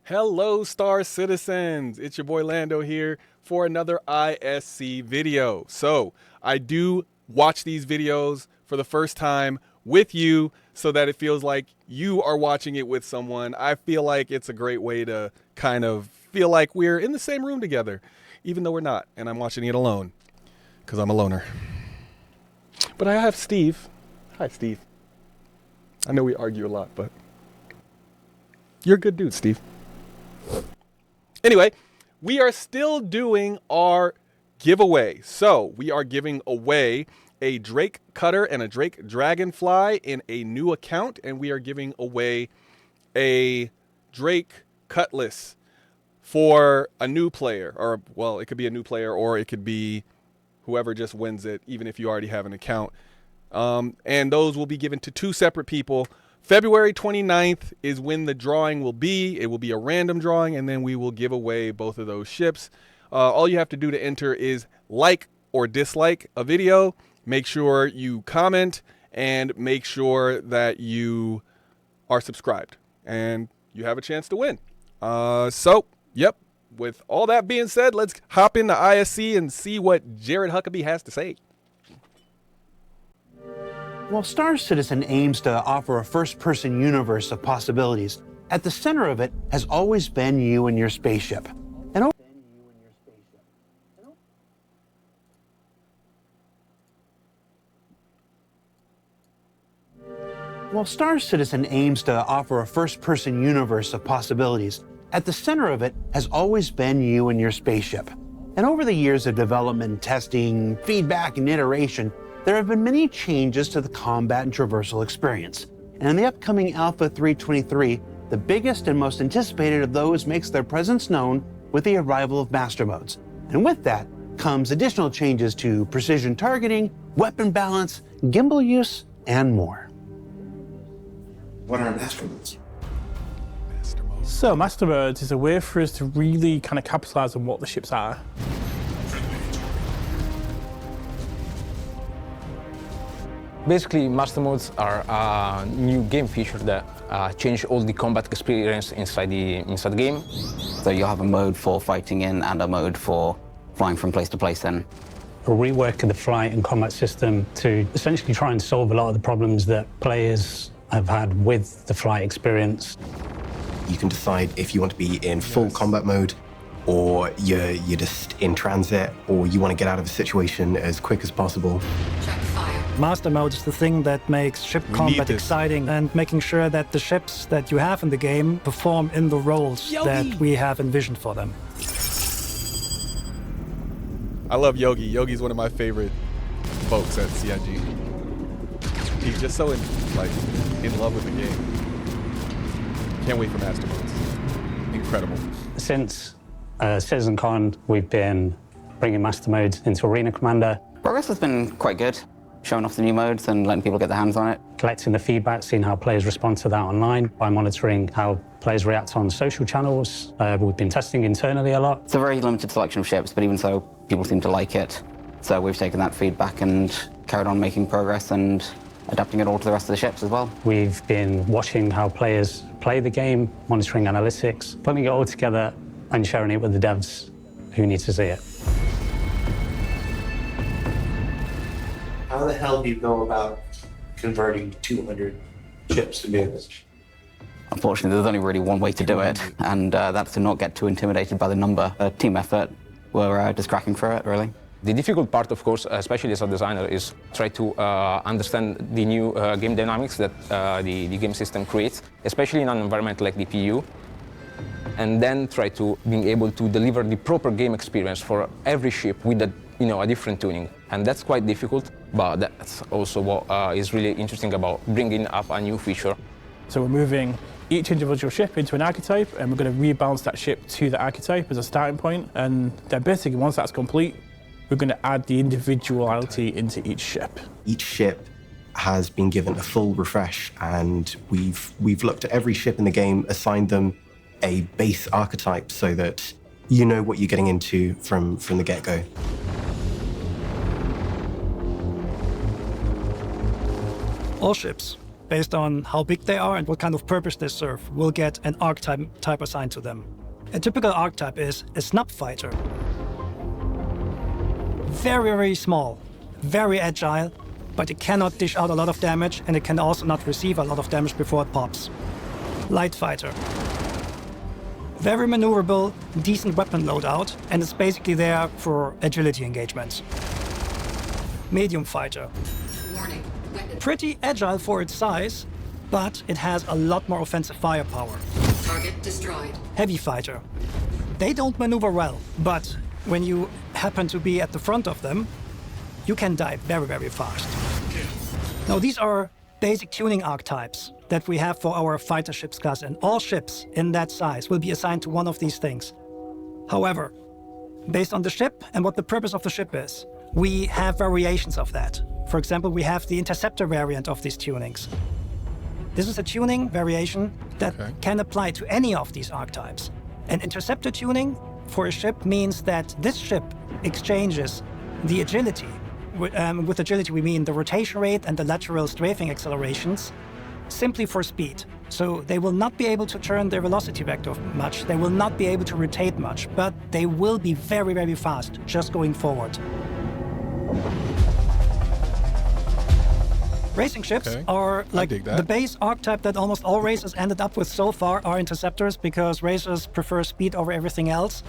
Hello, Star Citizens. It's your boy Lando here for another ISC video. So I do watch these videos for the first time with you so that it feels like you are watching it with someone. I feel like it's a great way to kind of feel like we're in the same room together, even though we're not, and I'm watching it alone because I'm a loner. But I have Steve. Hi, Steve. I know we argue a lot, but you're a good dude, Steve. Anyway, we are still doing our giveaway. So we are giving away a Drake Cutter and a Drake Dragonfly in a new account, and we are giving away a Drake Cutlass for a new player, or well, it could be a new player, or it could be whoever just wins it, even if you already have an account. And those will be given to two separate people. February 29th is when the drawing will be. It will be a random drawing, and then we will give away both of those ships. All you have to do to enter is like or dislike a video. Make sure you comment and make sure that you are subscribed, and you have a chance to win. Yep. With all that being said, let's hop into ISC and see what Jared Huckabee has to say. While Star Citizen aims to offer a first-person universe of possibilities, at the center of it has always been you and your spaceship. While Star Citizen aims to offer a first-person universe of possibilities, at the center of it has always been you and your spaceship. And over the years of development, testing, feedback, and iteration, there have been many changes to the combat and traversal experience. And in the upcoming Alpha 323, the biggest and most anticipated of those makes their presence known with the arrival of Master Modes. And with that comes additional changes to precision targeting, weapon balance, gimbal use, and more. What are Master Modes? So Master Modes is a way for us to really kind of capitalize on what the ships are. Basically, Master Modes are a new game feature that change all the combat experience inside the game. So you'll have a mode for fighting in and a mode for flying from place to place in. A rework of the flight and combat system to essentially try and solve a lot of the problems that players have had with the flight experience. You can decide if you want to be in full combat mode, or you're just in transit, or you want to get out of a situation as quick as possible. Master Mode is the thing that makes ship combat exciting and making sure that the ships that you have in the game perform in the roles that we have envisioned for them. I love Yogi. Yogi's one of my favorite folks at CIG. He's just so in love with the game. Can't wait for Master Modes. Incredible. Since CitizenCon, we've been bringing Master Mode into Arena Commander. Progress has been quite good, showing off the new modes and letting people get their hands on it. Collecting the feedback, seeing how players respond to that online by monitoring how players react on social channels. We've been testing internally a lot. It's a very limited selection of ships, but even so, people seem to like it. So we've taken that feedback and carried on making progress and adapting it all to the rest of the ships as well. We've been watching how players play the game, monitoring analytics, putting it all together and sharing it with the devs who need to see it. How the hell do you go about converting 200 ships to vehicles? Unfortunately, there's only really one way to do it, and that's to not get too intimidated by the number. A team effort. We're just cracking through it, really. The difficult part, of course, especially as a designer, is try to understand the new game dynamics that the game system creates, especially in an environment like the PU, and then try to being able to deliver the proper game experience for every ship with a different tuning. And that's quite difficult, but that's also what is really interesting about bringing up a new feature. So we're moving each individual ship into an archetype, and we're going to rebalance that ship to the archetype as a starting point. And then basically, once that's complete, we're going to add the individuality into each ship. Each ship has been given a full refresh, and we've looked at every ship in the game, assigned them a base archetype so that you know what you're getting into from the get-go. All ships based on how big they are and what kind of purpose they serve, will get an archetype assigned to them. A typical archetype is a snub fighter. Very, very small, very agile, but it cannot dish out a lot of damage, and it can also not receive a lot of damage before it pops. Light fighter. Very maneuverable, decent weapon loadout, and it's basically there for agility engagements. Medium fighter. Warning. Pretty agile for its size, but it has a lot more offensive firepower. Target destroyed. Heavy fighter. They don't maneuver well, but when you happen to be at the front of them, you can die very, very fast. Now, these are basic tuning archetypes that we have for our fighter ships class, and all ships in that size will be assigned to one of these things. However, based on the ship and what the purpose of the ship is, we have variations of that. For example, we have the interceptor variant of these tunings. This is a tuning variation that can apply to any of these archetypes. An interceptor tuning for a ship means that this ship exchanges the agility. With agility, we mean the rotation rate and the lateral strafing accelerations simply for speed. So they will not be able to turn their velocity vector much, they will not be able to rotate much, but they will be very, very fast just going forward. Racing ships are like the base archetype that almost all racers ended up with so far are interceptors, because racers prefer speed over everything else.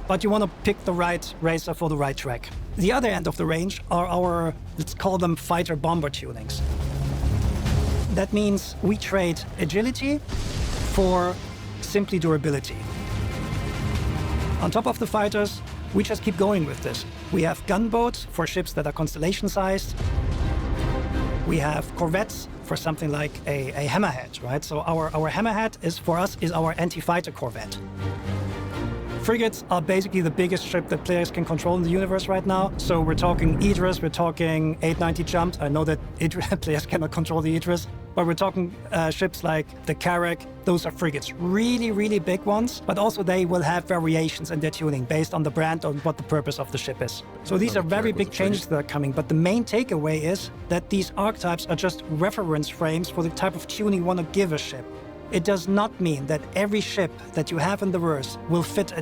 But you want to pick the right racer for the right track. The other end of the range are our, let's call them fighter bomber tunings. That means we trade agility for simply durability. On top of the fighters, we just keep going with this. We have gunboats for ships that are constellation-sized. We have corvettes for something like a hammerhead, right? So our hammerhead is, for us, is our anti-fighter corvette. Frigates are basically the biggest ship that players can control in the universe right now. So we're talking Idris, we're talking 890 Jump. I know that players cannot control the Idris, but we're talking ships like the Carrack. Those are frigates, really, really big ones, but also they will have variations in their tuning based on the brand and what the purpose of the ship is. So these are very big changes that are coming, but the main takeaway is that these archetypes are just reference frames for the type of tuning you want to give a ship. It does not mean that every ship that you have in the verse will fit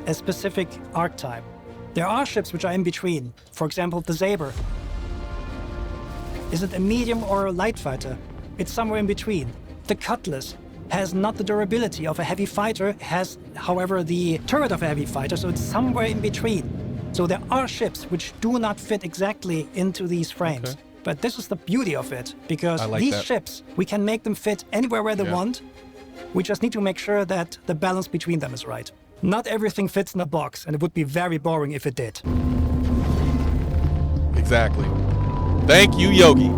a specific archetype. There are ships which are in between. For example, the Saber. Is it a medium or a light fighter? It's somewhere in between. The Cutlass has not the durability of a heavy fighter, has, however, the turret of a heavy fighter, so it's somewhere in between. So there are ships which do not fit exactly into these frames. Okay. But this is the beauty of it, because these ships, we can make them fit anywhere where they want. We just need to make sure that the balance between them is right. Not everything fits in a box, and it would be very boring if it did. Exactly. Thank you, Yogi.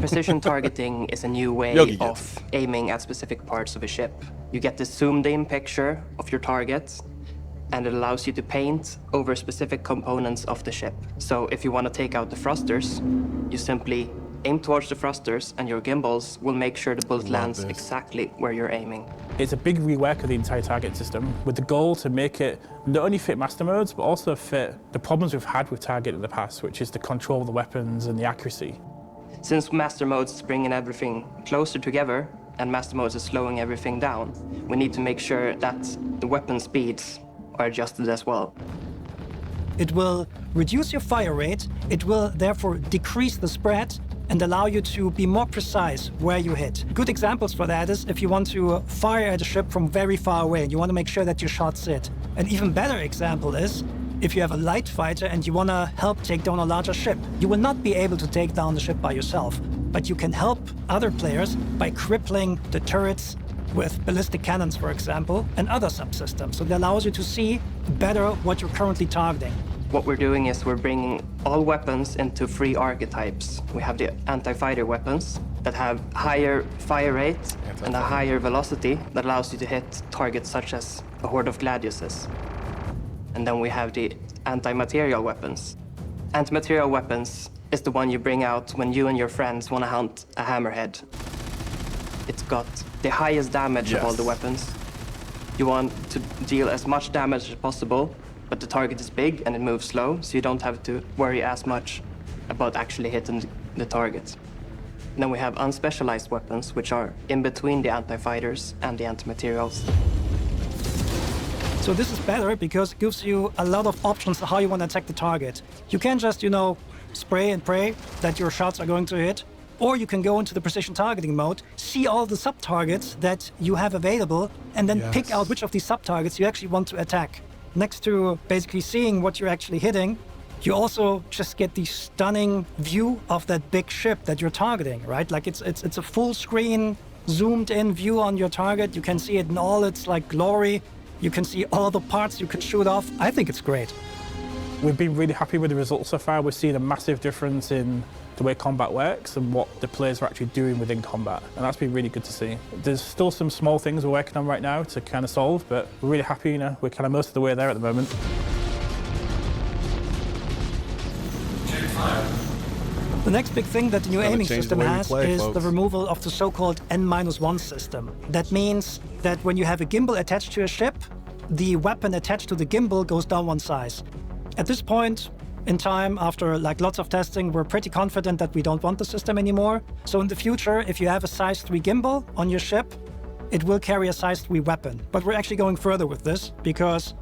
Precision targeting is a new way of aiming at specific parts of a ship. You get the zoomed-in picture of your target, and it allows you to paint over specific components of the ship. So if you want to take out the thrusters, you simply aim towards the thrusters, and your gimbals will make sure the bullet lands exactly where you're aiming. It's a big rework of the entire target system, with the goal to make it not only fit master modes, but also fit the problems we've had with target in the past, which is the control of the weapons and the accuracy. Since master modes is bringing everything closer together, and master modes is slowing everything down, we need to make sure that the weapon speeds are adjusted as well. It will reduce your fire rate, it will therefore decrease the spread, and allow you to be more precise where you hit. Good examples for that is if you want to fire at a ship from very far away and you want to make sure that your shots hit. An even better example is if you have a light fighter and you want to help take down a larger ship. You will not be able to take down the ship by yourself, but you can help other players by crippling the turrets with ballistic cannons, for example, and other subsystems. So it allows you to see better what you're currently targeting. What we're doing is we're bringing all weapons into 3 archetypes. We have the anti-fighter weapons that have higher fire rate and a higher velocity that allows you to hit targets such as a horde of gladiuses. And then we have the anti-material weapons. Anti-material weapons is the one you bring out when you and your friends want to hunt a hammerhead. It's got the highest damage of all the weapons. You want to deal as much damage as possible, but the target is big and it moves slow, so you don't have to worry as much about actually hitting the target. And then we have unspecialized weapons, which are in between the anti-fighters and the anti-materials. So this is better because it gives you a lot of options on how you want to attack the target. You can just, spray and pray that your shots are going to hit, or you can go into the precision targeting mode, see all the sub-targets that you have available, and then pick out which of these sub-targets you actually want to attack. Next to basically seeing what you're actually hitting, you also just get the stunning view of that big ship that you're targeting, right? Like it's a full screen, zoomed in view on your target. You can see it in all its glory. You can see all the parts you could shoot off. I think it's great. We've been really happy with the results so far. We've seen a massive difference in the way combat works and what the players are actually doing within combat. And that's been really good to see. There's still some small things we're working on right now to kind of solve, but we're really happy, we're kind of most of the way there at the moment. The next big thing that the new aiming system has is folks. the removal of the so-called N-1 system. That means that when you have a gimbal attached to a ship, the weapon attached to the gimbal goes down one size. At this point in time, after lots of testing, we're pretty confident that we don't want the system anymore. So in the future, if you have a size 3 gimbal on your ship, it will carry a size 3 weapon. But we're actually going further with this because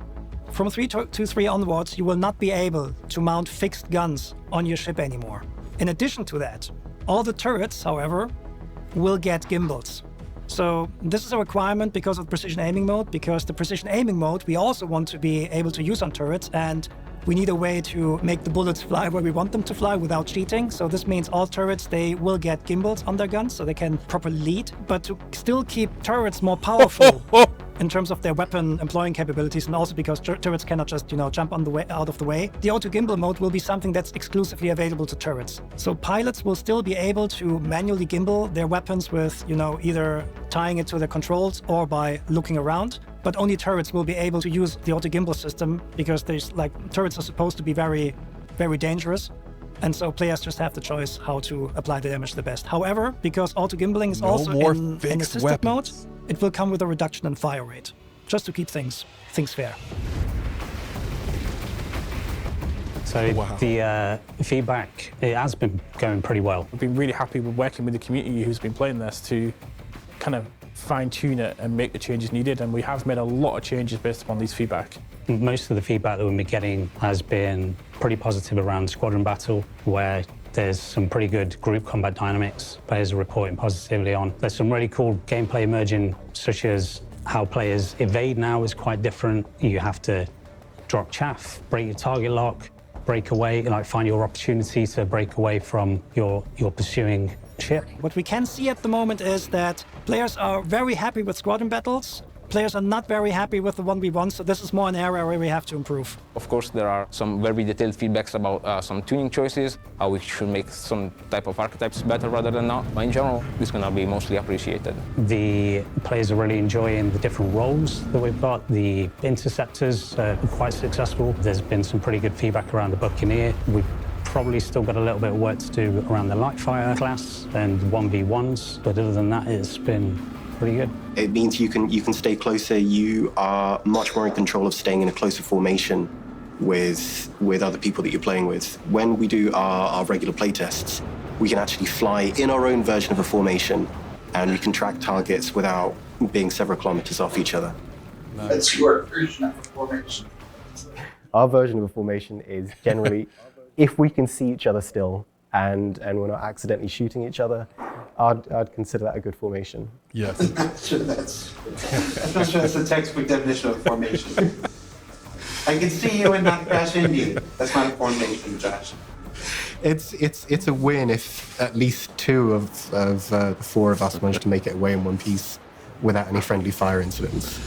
from 3.23 onwards, you will not be able to mount fixed guns on your ship anymore. In addition to that, all the turrets, however, will get gimbals. So this is a requirement because of precision aiming mode, because the precision aiming mode we also want to be able to use on turrets, and we need a way to make the bullets fly where we want them to fly without cheating. So this means all turrets, they will get gimbals on their guns so they can properly lead, but to still keep turrets more powerful in terms of their weapon employing capabilities, and also because turrets cannot just, jump on the way out of the way. The auto gimbal mode will be something that's exclusively available to turrets. So pilots will still be able to manually gimbal their weapons with, either tying it to the controls or by looking around. But only turrets will be able to use the auto gimbal system because turrets are supposed to be very, very dangerous. And so players just have the choice how to apply the damage the best. However, because auto gimbaling is also in assisted mode, it will come with a reduction in fire rate, just to keep things fair. So the feedback, it has been going pretty well. We've been really happy with working with the community who's been playing this to kind of fine-tune it and make the changes needed, and we have made a lot of changes based upon these feedback. Most of the feedback that we've been getting has been pretty positive around squadron battle, where there's some pretty good group combat dynamics players are reporting positively on. There's some really cool gameplay emerging, such as how players evade now is quite different. You have to drop chaff, break your target lock, break away, find your opportunity to break away from your pursuing ship. What we can see at the moment is that players are very happy with squadron battles. Players are not very happy with the 1v1, so this is more an area where we have to improve. Of course, there are some very detailed feedbacks about some tuning choices, how we should make some type of archetypes better rather than not. But in general, it's going to be mostly appreciated. The players are really enjoying the different roles that we've got. The interceptors are quite successful. There's been some pretty good feedback around the Buccaneer. We've probably still got a little bit of work to do around the Lightfire class and 1v1s, but other than that, it's been pretty good. It means you can stay closer. You are much more in control of staying in a closer formation with other people that you're playing with. When we do our regular playtests, we can actually fly in our own version of a formation, and we can track targets without being several kilometers off each other. That's your version of a formation. Our version of a formation is generally, if we can see each other still and we're not accidentally shooting each other, I'd consider that a good formation. Yes. I'm not sure that's the textbook definition of formation. I can see you and not crash into you. That's not a formation, Josh. It's a win if at least two of the four of us manage to make it away in one piece without any friendly fire incidents.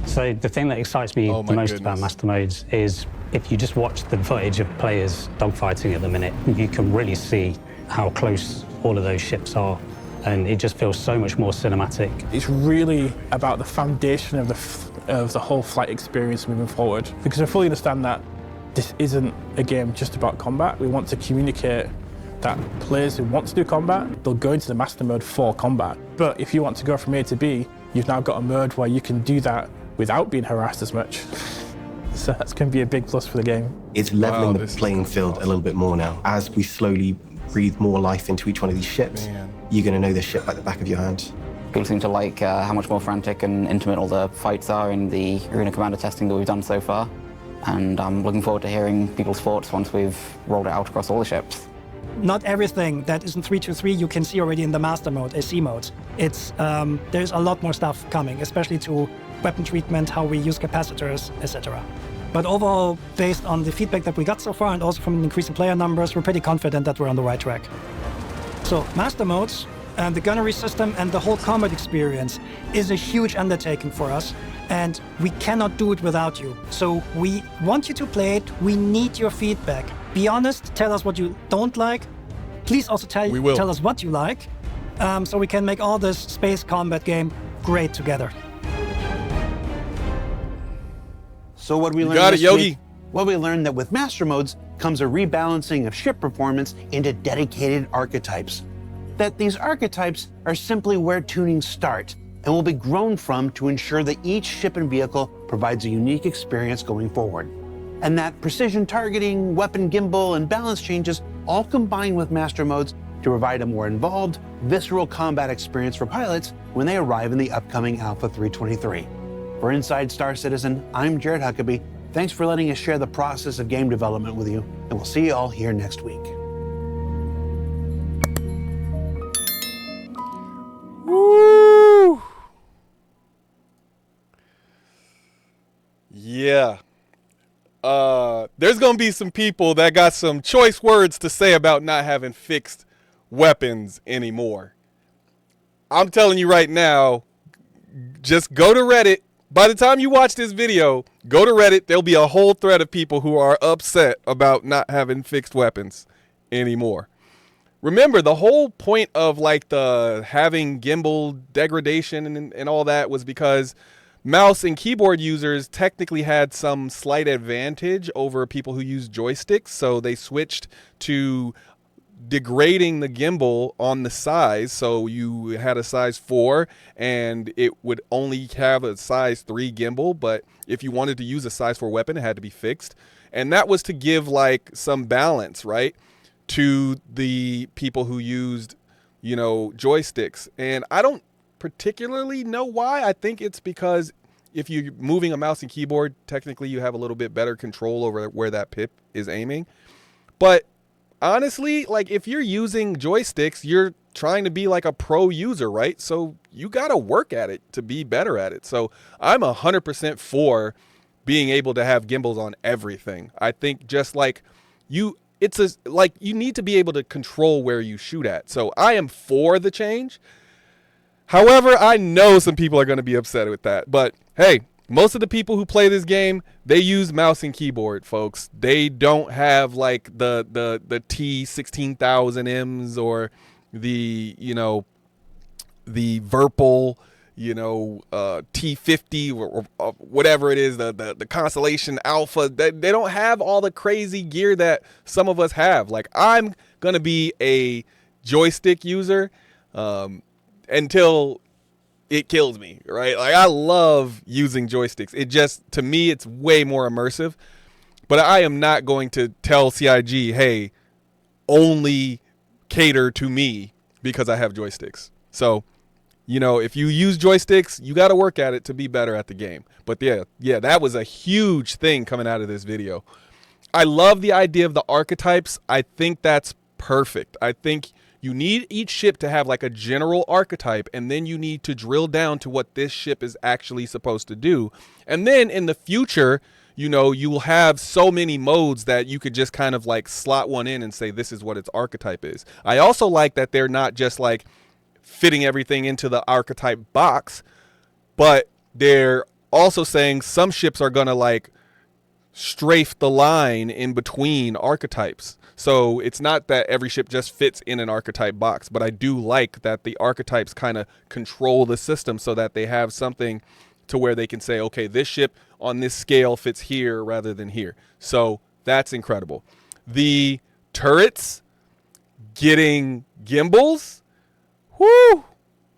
So the thing that excites me the most about Master Modes is if you just watch the footage of players dogfighting at the minute, you can really see how close all of those ships are, and it just feels so much more cinematic. It's really about the foundation of the whole flight experience moving forward, because I fully understand that this isn't a game just about combat. We want to communicate that players who want to do combat, they'll go into the Master Mode for combat. But if you want to go from A to B, you've now got a mode where you can do that without being harassed as much. So that's going to be a big plus for the game. It's leveling the playing field a little bit more now. As we slowly breathe more life into each one of these ships, you're going to know this ship like the back of your hand. People seem to like how much more frantic and intimate all the fights are in the Arena Commander testing that we've done so far. And I'm looking forward to hearing people's thoughts once we've rolled it out across all the ships. Not everything that is in 3.2.3 you can see already in the Master Mode, ISC mode. There's a lot more stuff coming, especially to weapon treatment, how we use capacitors, etc. But overall, based on the feedback that we got so far and also from increasing player numbers, we're pretty confident that we're on the right track. So Master Modes, the gunnery system and the whole combat experience is a huge undertaking for us, and we cannot do it without you. So we want you to play it, we need your feedback. Be honest, tell us what you don't like. Please also tell us what you like, so we can make all this space combat game great together. So what we learned this week, well, we learned that with Master Modes comes a rebalancing of ship performance into dedicated archetypes. That these archetypes are simply where tunings start and will be grown from to ensure that each ship and vehicle provides a unique experience going forward. And that precision targeting, weapon gimbal, and balance changes all combine with Master Modes to provide a more involved, visceral combat experience for pilots when they arrive in the upcoming Alpha 323. For Inside Star Citizen, I'm Jared Huckabee. Thanks for letting us share the process of game development with you, and we'll see you all here next week. Woo! Yeah. There's gonna be some people that got some choice words to say about not having fixed weapons anymore. I'm telling you right now, just go to Reddit. By the time you watch this video, go to Reddit. There'll be a whole thread of people who are upset about not having fixed weapons anymore. Remember, the whole point of like the having gimbal degradation and all that was because mouse and keyboard users technically had some slight advantage over people who use joysticks. So they switched to degrading the gimbal on the size. So you had a size 4 and it would only have a size 3 gimbal. But if you wanted to use a size 4 weapon, it had to be fixed. And that was to give like some balance, right, to the people who used, you know, joysticks. And I don't particularly know why. I think it's because if you're moving a mouse and keyboard, technically you have a little bit better control over where that pip is aiming. But honestly, like if you're using joysticks, you're trying to be like a pro user, right? So you got to work at it to be better at it. So I'm 100% for being able to have gimbals on everything. I think just like you need to be able to control where you shoot at. So I am for the change. However, I know some people are going to be upset with that. But hey, most of the people who play this game, they use mouse and keyboard, folks. They don't have like the T16000Ms or the, you know, the Virpil, you know, T50 or whatever it is, the Constellation Alpha. They don't have all the crazy gear that some of us have. Like I'm going to be a joystick user until it kills me, right? Like I love using joysticks. It just, to me, it's way more immersive. But I am not going to tell CIG, hey, only cater to me because I have joysticks. So, you know, if you use joysticks, you got to work at it to be better at the game. But yeah, that was a huge thing coming out of this video. I love the idea of the archetypes. I think that's perfect. I think you need each ship to have like a general archetype, and then you need to drill down to what this ship is actually supposed to do. And then in the future, you know, you will have so many modes that you could just kind of like slot one in and say, this is what its archetype is. I also like that they're not just like fitting everything into the archetype box, but they're also saying some ships are going to like strafe the line in between archetypes. So it's not that every ship just fits in an archetype box, but I do like that the archetypes kind of control the system so that they have something to where they can say, okay, this ship on this scale fits here rather than here. So that's incredible. The turrets getting gimbals, whoo!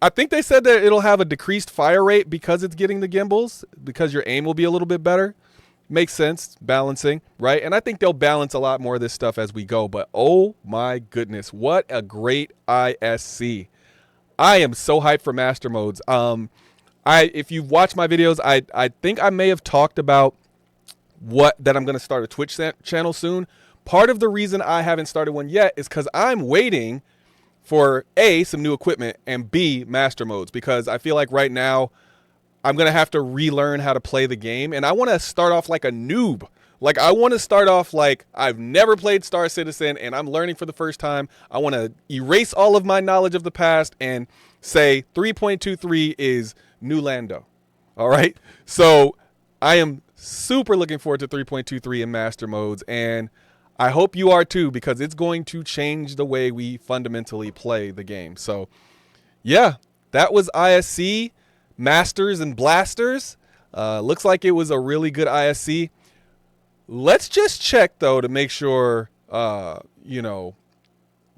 I think they said that it'll have a decreased fire rate because it's getting the gimbals, because your aim will be a little bit better. Makes sense, balancing, right? And I think they'll balance a lot more of this stuff as we go. But oh my goodness, what a great ISC. I am so hyped for master modes. If you've watched my videos, I think I may have talked about that I'm going to start a Twitch channel soon. Part of the reason I haven't started one yet is because I'm waiting for A, some new equipment, and B, master modes, because I feel like right now I'm going to have to relearn how to play the game, and I want to start off like a noob. Like, I want to start off like I've never played Star Citizen and I'm learning for the first time. I want to erase all of my knowledge of the past and say 3.23 is New Lando. All right? So I am super looking forward to 3.23 in master modes, and I hope you are too, because it's going to change the way we fundamentally play the game. So yeah, that was ISC Masters and Blasters. Looks like it was a really good ISC. Let's just check though to make sure you know,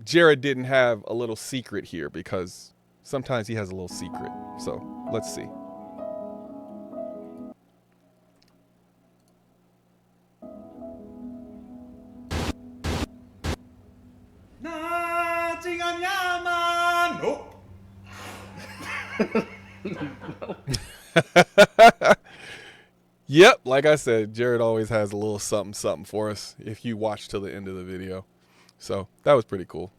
Jared didn't have a little secret here, because sometimes he has a little secret. So let's see. Yep, like I said, Jared always has a little something something for us if you watch till the end of the video. So that was pretty cool.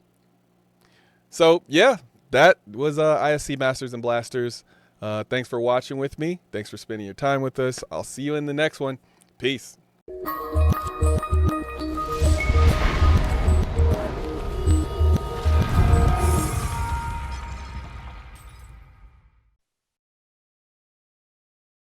So yeah, that was ISC Masters and Blasters. Thanks for watching with me. Thanks for spending your time with us. I'll see you in the next one. Peace.